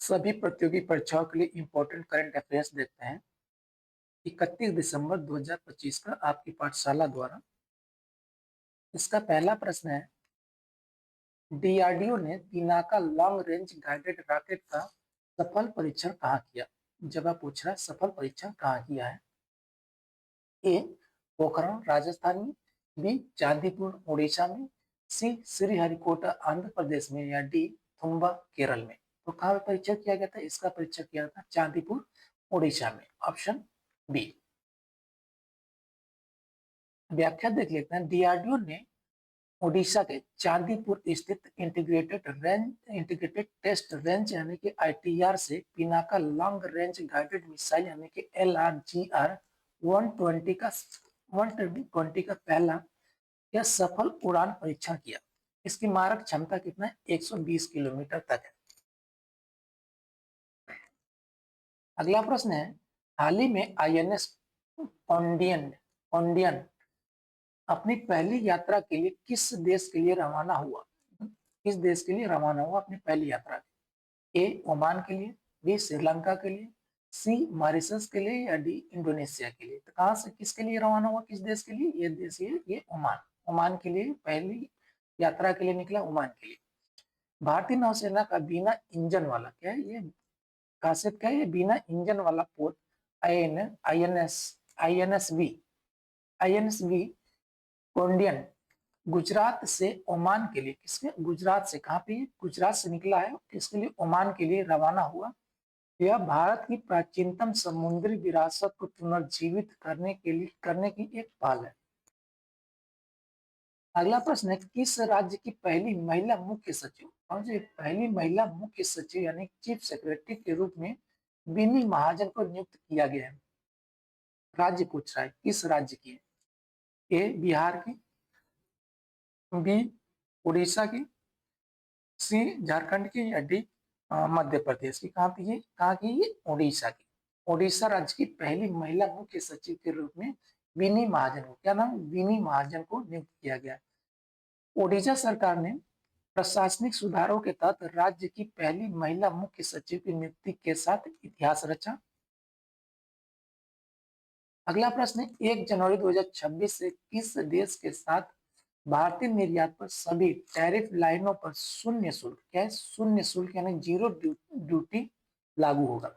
सभी प्रतियोगी परीक्षाओं के लिए इम्पोर्टेंट करंट अफेयर्स देखते हैं। 31 दिसंबर 2025 का आपकी पाठशाला द्वारा। इसका पहला प्रश्न है, डीआरडीओ ने Pinaka long range guided rocket का सफल परीक्षण कहाँ किया। जवाब पूछ रहा है, सफल परीक्षण कहाँ किया है। ए पोखरण राजस्थान में, बी चांदीपुर उड़ीसा में, सी श्रीहरिकोटा आंध्र प्रदेश में, या डी थुम्बा केरल में। तो कहाँ पे परीक्षण किया गया था? इसका परीक्षण किया था चांदीपुर उड़ीसा में, ऑप्शन बी। व्याख्या देख लेते हैं। डीआरडीओ ने ओडिशा के चांदीपुर स्थित इंटीग्रेटेड टेस्ट रेंज यानी कि आईटीआर से Pinaka long range guided missile यानी कि LRGR 120 का पहला या सफल उड़ान परीक्षण किया। इसकी मारक क्षमता कितना है? 120 किलोमीटर तक है। अगला प्रश्न है, हाल ही में INS ओंडियन अपनी पहली यात्रा के लिए किस देश के लिए रवाना हुआ? किस देश के लिए रवाना हुआ अपनी पहली यात्रा के लिए? ए ओमान के लिए, बी श्रीलंका के लिए, सी मॉरिशस के लिए, या डी इंडोनेशिया के लिए। तो कहां से किसके लिए रवाना हुआ? किस देश के लिए? ये देश ये ओमान। ओमान के लिए पहली यात्रा के लिए निकला, ओमान के लिए। भारतीय नौसेना का बिना इंजन वाला क्या है, ये खासियत क्या है? ये बिना इंजन वाला पोत आईएनएस वी कोंडियन गुजरात से ओमान के लिए, किसके? गुजरात से। कहां पे? गुजरात से निकला है, किसके लिए? ओमान के लिए रवाना हुआ। यह भारत की प्राचीनतम समुद्री विरासत को पुनर्जीवित करने की एक पहल है। अगला प्रश्न है, किस राज्य की पहली महिला मुख्य सचिव, और जो पहली महिला मुख्य सचिव यानी चीफ सेक्रेटरी के रूप में विनी महाजन को नियुक्त किया गया है? राज्य पूछ रहा है, किस राज्य की है? ए बिहार की, बी उड़ीसा की, सी झारखंड की, या डी मध्य प्रदेश की। कहाँ की? कहाँ की? ये उड़ीसा की। उड़ीसा राज्य की पहली महिला मुख्य सचिव के रूप में विनी महाजन को, क्या नाम? विनी महाजन को नियुक्त किया गया। ओडिशा सरकार ने प्रशासनिक सुधारों के तहत राज्य की पहली महिला मुख्य सचिव की नियुक्ति के साथ इतिहास रचा। अगला प्रश्न है, 1 जनवरी 2026 से किस देश के साथ भारतीय निर्यात पर सभी टैरिफ लाइनों पर शून्य शुल्क, क्या है? शून्य शुल्क यानी जीरो ड्यूटी लागू होगा।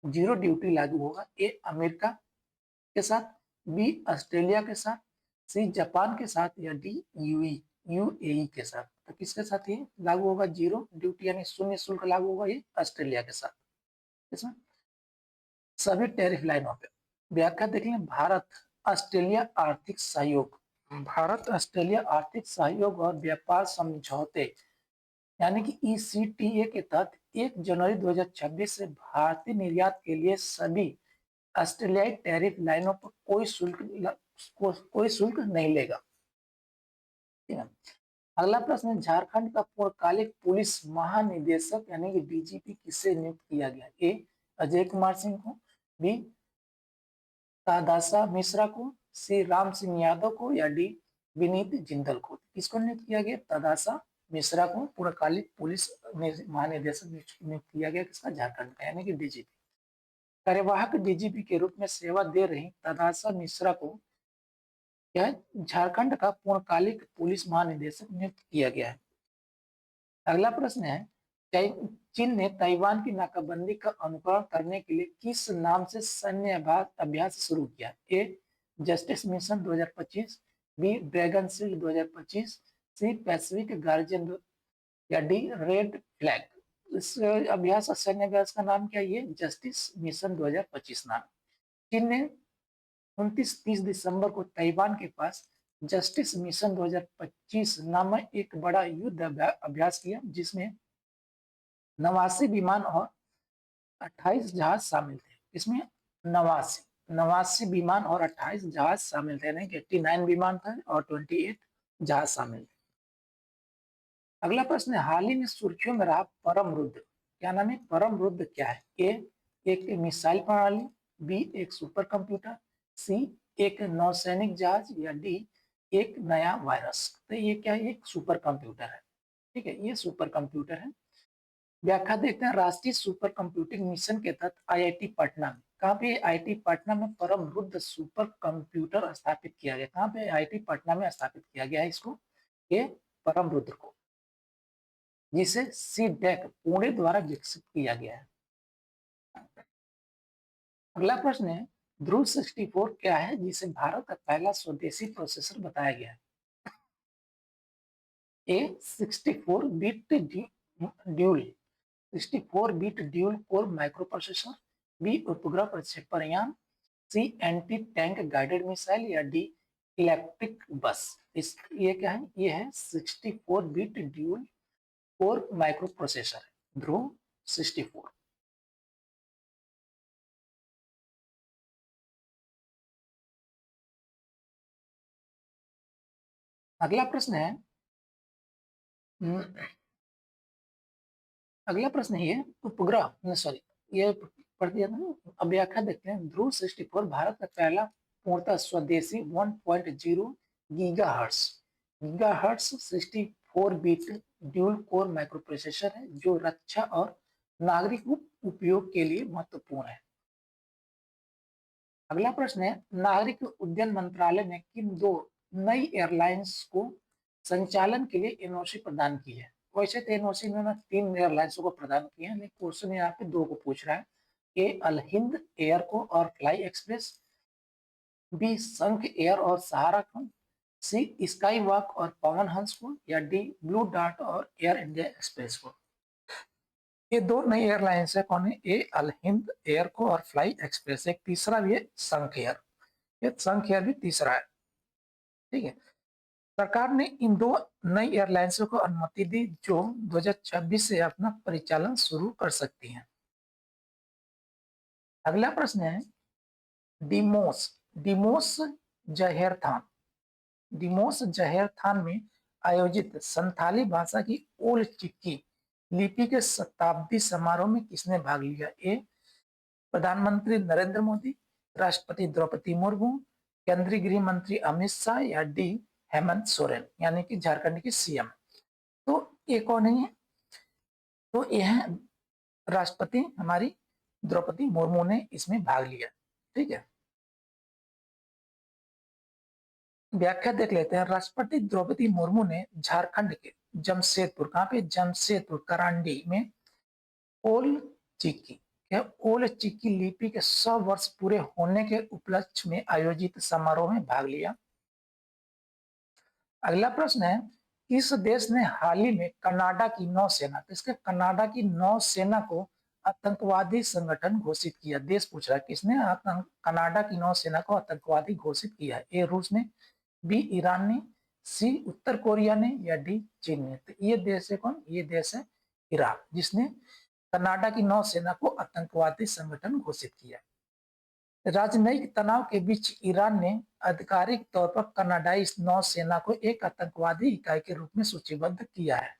जीरो ड्यूटी लागू होगा। ए अमेरिका के साथ, बी ऑस्ट्रेलिया के साथ, सी जापान के साथ, या डी यूएई के साथ। तो किसके साथ ये लागू होगा? जीरो ड्यूटी यानी शून्य शुल्क लागू होगा, ये ऑस्ट्रेलिया के साथ। इसमें सभी टैरिफ लाइनों पे। व्याख्या देख लें। भारत ऑस्ट्रेलिया आर्थिक सहयोग और व्यापार समझौते यानी कि ECTA के तहत 1 जनवरी 2026 से भारतीय निर्यात के लिए सभी ऑस्ट्रेलियाई टैरिफ लाइनों पर कोई शुल्क नहीं लेगा। ठीक है। अगला प्रश्न है, झारखंड का पूर्णकालिक पुलिस महानिदेशक यानी कि DGP किसे नियुक्त किया गया? ए अजय कुमार सिंह को, बी तादासा मिश्रा को, सी राम सिंह यादव को, या डी विनीत जिंदल को। किसको नियुक्त किया गया? तादासा मिश्रा को पूर्णकालिक पुलिस महानिदेशक नियुक्त किया गया। किसका? झारखंड का, यानी कि DGP। कार्यवाहक DGP के रूप में सेवा दे रही तादासा मिश्रा को क्या झारखंड का पूर्णकालिक पुलिस महानिदेशक नियुक्त किया गया है। अगला प्रश्न है, चीन ने ताइवान की नाकाबंदी का अनुकरण करने के लिए किस नाम से सैन्य अभ्यास शुरू किया? A Justice Mission 2025, B Dragon Shield 2025, C Pacific Guardian, या डी रेड फ्लैग। इस अभ्यास सैन्य अभ्यास का नाम क्या? ये जस्टिस मिशन 2025 नाम। चीन ने 29-30 दिसंबर को ताइवान के पास जस्टिस मिशन 2025 नामक एक बड़ा युद्ध अभ्यास किया, जिसमें 89 विमान और 28 जहाज शामिल थे। इसमें 89 विमान और 28 जहाज शामिल थे, नहीं 89 विमान था और 28 जहाज शामिल थे। अगला प्रश्न है, हाल ही में सुर्खियों में रहा परम रुद्र, क्या नाम है? परम रुद्र क्या है? ए एक मिसाइल प्रणाली, बी एक सुपर कंप्यूटर, सी एक नौसैनिक जहाज, या डी एक नया वायरस। तो ये क्या है? एक सुपर कंप्यूटर है। ठीक है, ये सुपर कंप्यूटर है। व्याख्या देखते हैं राष्ट्रीय सुपर कंप्यूटिंग मिशन के तहत आईआईटी पटना में, कहाँ पे आईआईटी पटना में परम रुद्र सुपर कंप्यूटर स्थापित किया गया। कहाँ पे आईआईटी पटना में स्थापित किया गया है इसको, ये परम रुद्र को, जिसे सीडेक पुणे द्वारा विकसित किया गया है। अगला प्रश्न है ध्रुव 64 क्या है जिसे भारत का पहला स्वदेशी प्रोसेसर बताया गया है। A 64 bit dual 64 bit dual core microprocessor, B उपग्रह प्रक्षेपण यान, C anti tank guided missile, या डी इलेक्ट्रिक बस। इस ये क्या है, ये है 64 bit dual core microprocessor, Dhruv 64। अगला प्रश्न है अगला प्रश्न ये उपग्रह सॉरी ये पढ़ दिया था ना। अब व्याख्या देखते हैं ध्रुव 64 भारत का पहला पूर्णतः स्वदेशी 1.0 gigahertz gigahertz 64 bit dual core micro processor है जो रक्षा और नागरिक उपयोग के लिए महत्वपूर्ण है। अगला प्रश्न है नागरिक उड्डयन मंत्रालय ने किन दो नई एयरलाइंस को संचालन के लिए एनओसी प्रदान की है। वैसे तो एनओसी इन्होंने 3 एयरलाइंस को प्रदान किए हैं, लेकिन क्वेश्चन यहाँ पे 2 को पूछ रहा है। ए अल हिंद एयर को और फ्लाई एक्सप्रेस, बी संख एयर और सहारा को, सी स्काई वॉक और पवन हंस को, या डी ब्लू डार्ट और एयर इंडिया एक्सप्रेस को। ये 2 नई एयरलाइंस है, कौन है, ए अल हिंद एयर को और फ्लाई एक्सप्रेस, एक तीसरा भी है संख एयर, ये संख एयर भी तीसरा है। ठीक है, सरकार ने इन 2 नई एयरलाइंस को अनुमति दी जो 2026 से अपना परिचालन शुरू कर सकती हैं। अगला प्रश्न है डिमोस डिमोस जहेरथान डिमोस जहेरथान में आयोजित संथाली भाषा की ओल चिक्की लिपि के शताब्दी समारोह में किसने भाग लिया। ए प्रधानमंत्री नरेंद्र मोदी, राष्ट्रपति द्रौपदी मुर्मू, केंद्रीय गृह मंत्री अमित शाह, या डी हेमंत सोरेन यानी कि झारखंड के सीएम। तो ये कौन है, तो यह राष्ट्रपति हमारी द्रौपदी मुर्मू ने इसमें भाग लिया। ठीक है, व्याख्या देख लेते हैं। राष्ट्रपति द्रौपदी मुर्मू ने झारखंड के जमशेदपुर, कहाँ पे, जमशेदपुर करांडी में ओल चिकी ओल चिकी लिपि के 100 वर्ष पूरे होने के उपलक्ष्य में आयोजित समारोह में भाग लिया। अगला प्रश्न है इस देश ने हाल ही में कनाडा की नौसेना, किसके, कनाडा की नौसेना को आतंकवादी संगठन घोषित किया। देश पूछ रहा है किसने कनाडा की नौसेना को आतंकवादी घोषित किया है। ए रूस ने, बी ईरान ने, सी उत्तर कोरिया ने, या डी चीन ने। तो ये देश है कौन, ये देश है ईरान, जिसने कनाडा की नौसेना को आतंकवादी संगठन घोषित किया। राजनयिक तनाव के बीच ईरान ने आधिकारिक तौर पर कनाडाई नौसेना को एक आतंकवादी इकाई के रूप में सूचीबद्ध किया है।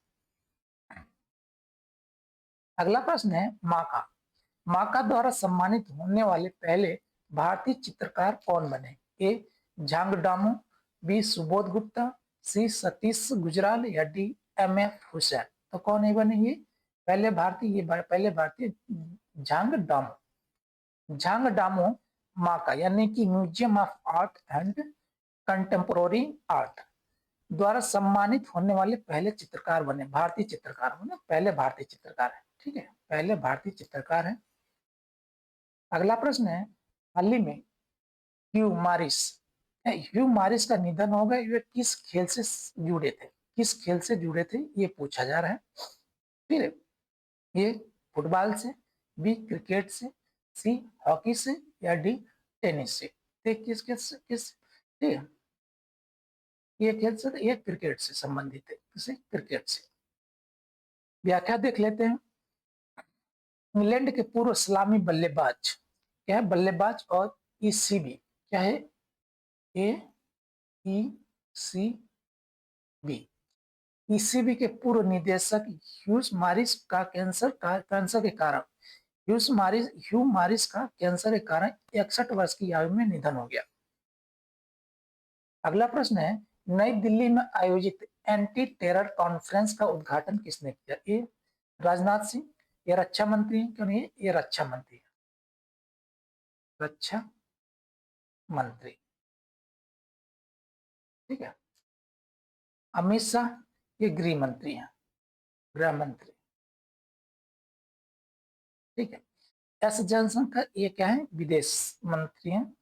अगला प्रश्न है माका द्वारा सम्मानित होने वाले पहले भारतीय चित्रकार कौन बने। ए झांग डामो, बी सुबोध गुप्ता, सी सतीश गुजराल, या डी एम.एफ. हुसैन। तो कौन है बने ये पहले भारतीय झांग डामो माका यानी कि museum of art and contemporary art द्वारा सम्मानित होने वाले पहले चित्रकार बने, भारतीय चित्रकार बने, पहले भारतीय चित्रकार है। ठीक है, पहले भारतीय चित्रकार है। अगला प्रश्न है हाल ही में ह्यू मारिस का निधन हो गया, वे किस खेल से जुड़े थे, किस खेल से जुड़े थे ये पूछा जा रहा है। ठीक है, ये फुटबॉल से, बी क्रिकेट से, सी हॉकी से, या डी टेनिस से। किस ठीक है, ये खेल से, ये क्रिकेट से संबंधित है, किसे, क्रिकेट से। व्याख्या देख लेते हैं। इंग्लैंड के पूर्व सलामी बल्लेबाज क्या है, बल्लेबाज और ईसीबी क्या है, ए ई सी बी। ईसीबी के पूर्व निदेशक ह्यूज मारिस का कैंसर के कारण ह्यू मारिस का कैंसर के कारण 61 वर्ष की आयु में निधन हो गया। अगला प्रश्न है नई दिल्ली में आयोजित एंटी टेरर कॉन्फ्रेंस का उद्घाटन किसने किया। ए राजनाथ सिंह, ये रक्षा मंत्री है क्यों नहीं है? ये रक्षा मंत्री है, रक्षा मंत्री, ठीक है। अमित शाह, ये गृह मंत्री हैं, गृह मंत्री, ठीक है। एस जयशंकर, ये क्या है? विदेश मंत्री हैं,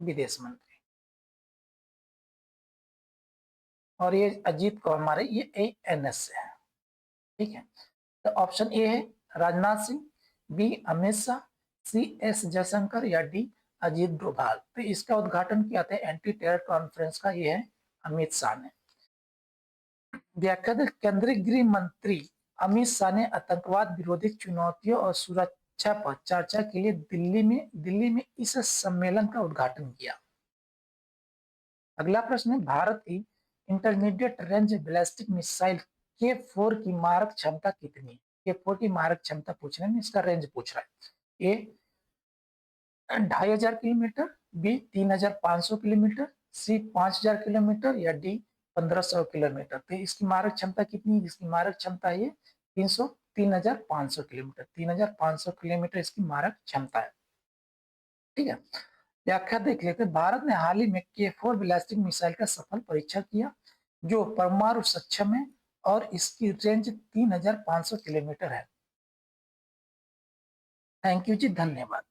विदेश मंत्री। और ये अजीत कुमार है, ये एएनएस से है, ठीक है। तो ऑप्शन ए है Rajnath Singh, B Amit Shah, C S Jaishankar या डी अजीत डोभाल। तो इसका उद्घाटन किया था एंटी टेरर कॉन्फ्रेंस का, ये है अमित शाह ने। व्याख्या दे, केंद्रीय गृह मंत्री अमित शाह ने आतंकवाद विरोधी चुनौतियों और सुरक्षा पर चर्चा के लिए दिल्ली में इस सम्मेलन का उद्घाटन किया। अगला प्रश्न है, भारत की इंटरमीडिएट रेंज बैलिस्टिक मिसाइल के4 की मारक क्षमता कितनी है? के4 की मारक क्षमता पूछ रहे हैं, इसका रेंज पूछ रहा है। ए 2500 किलोमीटर, बी 3500 किलोमीटर, सी 5000 किलोमीटर या डी 1500 किलोमीटर। तो इसकी मारक क्षमता कितनी है? इसकी मारक क्षमता है 3500 किलोमीटर, 3500 किलोमीटर इसकी मारक क्षमता है, ठीक है। व्याख्या देख लेते हैं। भारत ने हाल ही में के4 बैलिस्टिक मिसाइल का सफल परीक्षण किया, जो परमाणु सक्षम है और इसकी रेंज 3500 किलोमीटर है। थैंक यू जी, धन्यवाद।